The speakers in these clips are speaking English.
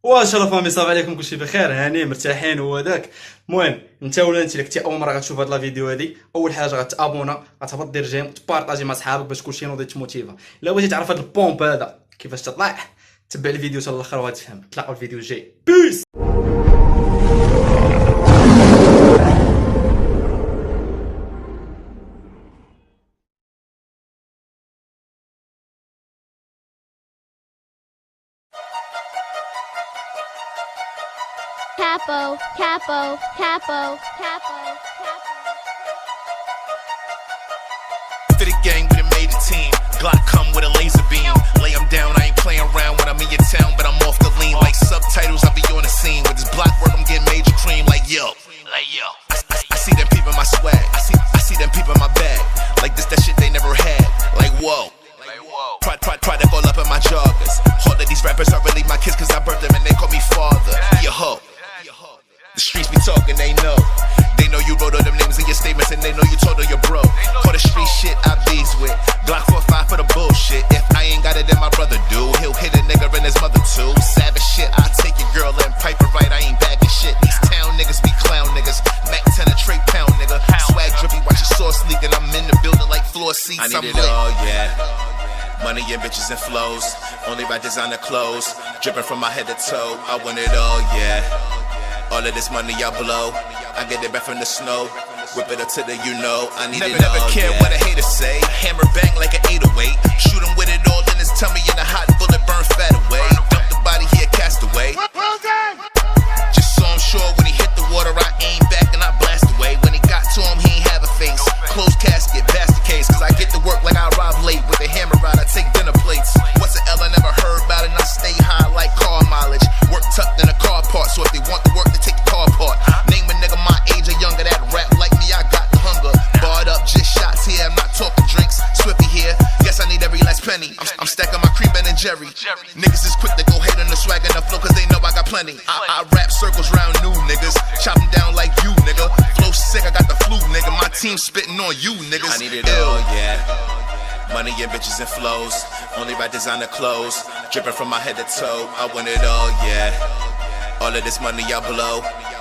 واش لا فامي صافي عليكم كلشي بخير هاني مرتاحين هو داك. المهم انت ولا انت اللي كنتي اول مره غتشوف هاد لا فيديو هادي، اول حاجه غتابونا، غتهبط دير جيم وتبارطاجي مع صحابك باش كلشي ينوض يتموتيفا. الا بغيتي تعرف هاد البومب هذا كيفاش تطلع تبع الفيديو حتى الاخر وغتفهم. تلاقاو الفيديو الجاي، بيس. Capo, capo, capo, capo, capo. To the gang, we done made a team. Glock come with a laser beam. Lay them down, I ain't playing around when I'm in your town, but I'm off the lean. Like subtitles, I be on the scene. With this block work, I'm getting major cream. Like yo. I see them peeping my swag. I see them peeping my bag. Like this, that shit they never had. Like whoa. Try to go up in my joggers. All of these rappers are really my kids, cause I birthed them and they call me father. Be a hoe. The streets be talking, they know. They know you wrote all them names in your statements and they know you told all your bro. All the street shit I bees with. Glock 45 for the bullshit. If I ain't got it, then my brother do. He'll hit a nigga and his mother too. Savage shit, I take your girl and pipe her right. I ain't bagging shit. These town niggas be clown niggas. Mac 10 a tray pound nigga. Swag drippy, watch your sauce leaking. I'm in the building like floor seats. I need it all, yeah. Money and bitches and flows. Only by designer clothes. Dripping from my head to toe. I want it all, yeah. All of this money I blow, I get it back from the snow. Whip it up to the you know, I need it all. Never care what a hater say. Hammer bang like an 808. Shoot him with it all in his tummy and a hot bullet burn fat away. Dump the body, he a castaway. Just so I'm sure when he hit the water, I aim back and I blast away. When he got to him, he ain't have a face. Closed casket, basket case. Cause I get to work like I rob late. With a hammer out, I take dinner plates. What's an L I never heard about it, and I stay high like car mileage. Work tucked in a car part, so if they want the work, they take the car part. Name a nigga my age or younger that rap like me, I got the hunger. Barred up, just shots here, I'm not talking drinks. Swiffy here, yes I need every last penny. I'm stacking my cream, Ben and Jerry. Niggas is quick to go hate on the swag and the flow, cause they know I got plenty. I rap circles round new niggas, chop them down like you nigga. Flow sick, I got the flu nigga, my team spitting on you niggas. I need it all, yeah. Money and bitches and flows, only by designer clothes. Dripping from my head to toe, I want it all, yeah. All of this money I blow,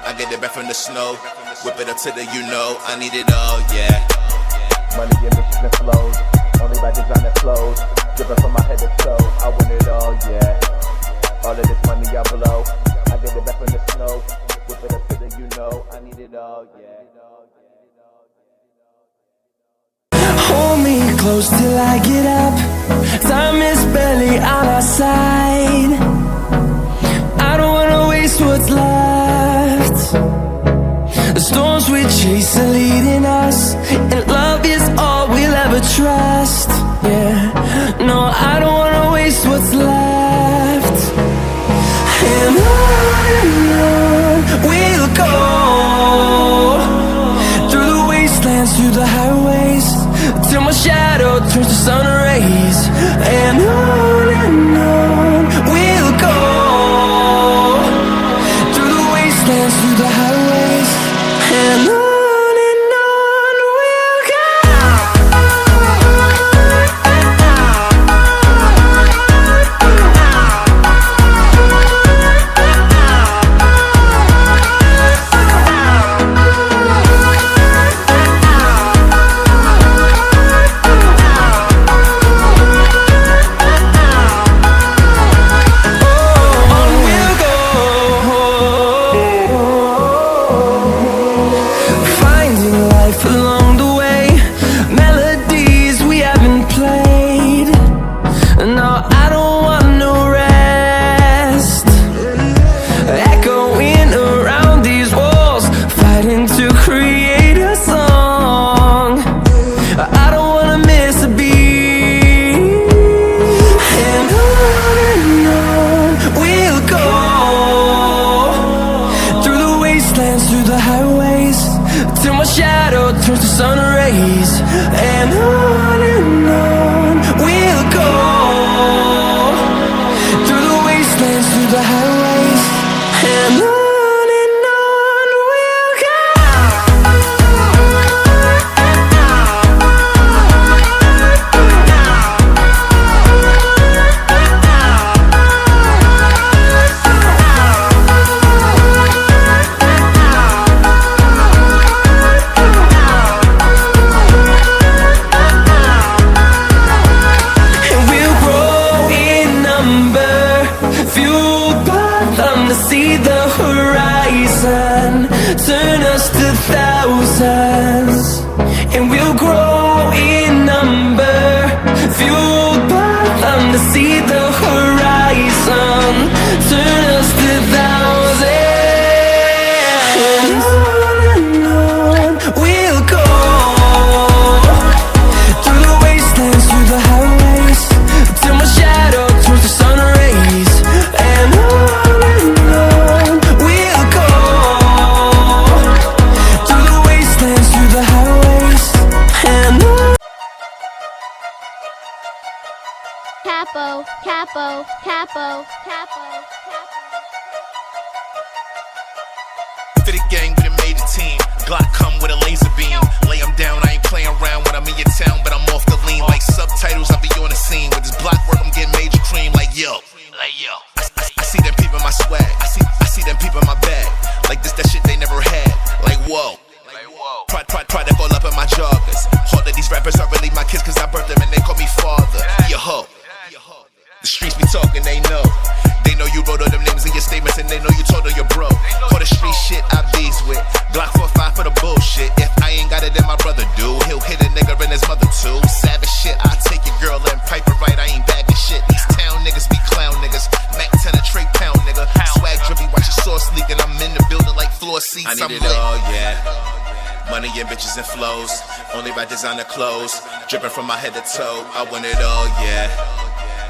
I get it back from the snow. Whip it up to the you know, I need it all, yeah. Money and bitches and flows, only by designer clothes. Dripping from my head to toe, I want it all, yeah. All of this money I blow, I get it back from the snow. Whip it up to the you know, I need it all, yeah. Hold me close till I get up. Time is barely on our side. I don't wanna waste what's left. The storms we chase are leading us, and love is all we'll ever trust. Yeah, no, I don't wanna waste what's left. And on we'll go, through the wastelands, through the highways, till my shadow turns to sun rays. And on we'll go, through the wastelands, through the highways. And on we'll go. Turns to sun rays. And on we'll go, through the wastelands, through the highways. And on we'll go. see the horizon, turn us to thousands, and we'll grow in number, fueled by them to see the horizon, turn us to thousands. And on we'll go, through the wastelands, through the highways, till my shadow turns to sun rays. And on we'll go, through the wastelands, through the highways, and on. Capo, capo, capo, capo, capo. For the gang, we done made a team. Glock come with a laser beam. Lay 'em down, I ain't playing around when I'm in your town, but I'm off the lean. Like subtitles, I be on the scene. With this block work, I'm getting major cream. Like yo. I see them peeping my swag. I see them peeping my bag. Like this, that shit they never had. Like whoa. Pride to all up in my joggers. All of these rappers are really my kids, cause I birthed them and they call me father. He a hoe. The streets be talking, they know. They know you wrote all them names in your statements, and they know you told her your bro. All the street shit I bees with. Glock 45 for the bullshit. If I ain't got it, then my brother do. He'll hit a nigga and his mother too. Savage shit, I take your girl and pipe it right. I ain't bagging shit. These town niggas be clown niggas. Mac 10 a tray pound nigga. Swag drippy, watch your sauce leaking. I'm in the building like floor seats. I need it all, yeah. Money and bitches and flows. Only by designer clothes. Dripping from my head to toe. I want it all, yeah.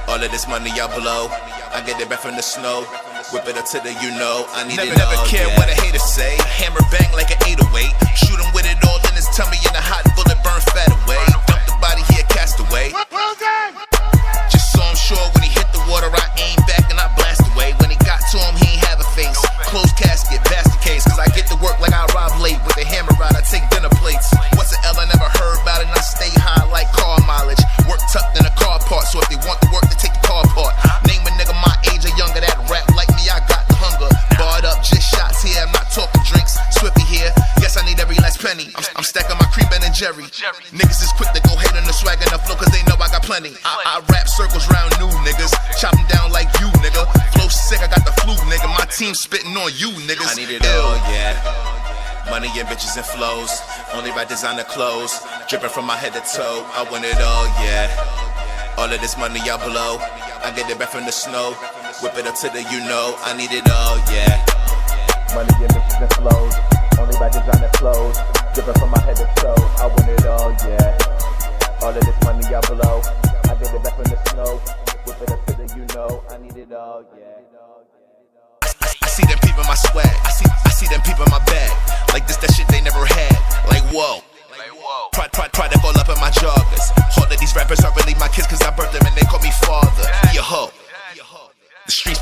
All of this money I blow, I get it back from the snow. Whip it up to the you know, I need it all. Never care what a hater say. Hammer bang like an 808. Shoot him with it all in his tummy and a hot bullet burn fat away. Dump the body, he a castaway. Just saw him shore when he hit the water, I aim back and I blast away. When he got to him, he ain't have a face. Closed casket, basket case, cause I get to work like I arrive late. With a hammer out, I take dinner plates. What's an L I never heard about it, and I stay high like car mileage. Work tucked in a car part, so if they want the work, they take the car part. Name a nigga my age or younger that rap like me, I got the hunger. Barred up, just shots here, I'm not talking drinks. Swifty here, yes I need every last penny. I'm stacking my cream Ben and Jerry. Niggas is quick to go hate on the swag and the flow, cause they know I got plenty. I rap circles round new niggas, chop them down like you nigga. Flow sick, I got the flu nigga, my team spitting on you niggas. I need it all, yeah. Money and bitches and flows, only by designer clothes. Dripping from my head to toe, I want it all, yeah. All of this money I blow, I get it back from the snow. Whip it up to the you know, I need it all, yeah. Money and bitches and flows, only by designer clothes. Dripping from my head to toe, I want it all, yeah. All of this money I blow, I get it back from the snow. Whip it up to the you know, I need it all, yeah. I see them peeping my swag, I see them peeping my bag. Like this, that shit they never had. Like whoa. Pride to all up in my joggers. All of these rappers are really my kids, cause I birthed them and they call me father. He a hoe. The streets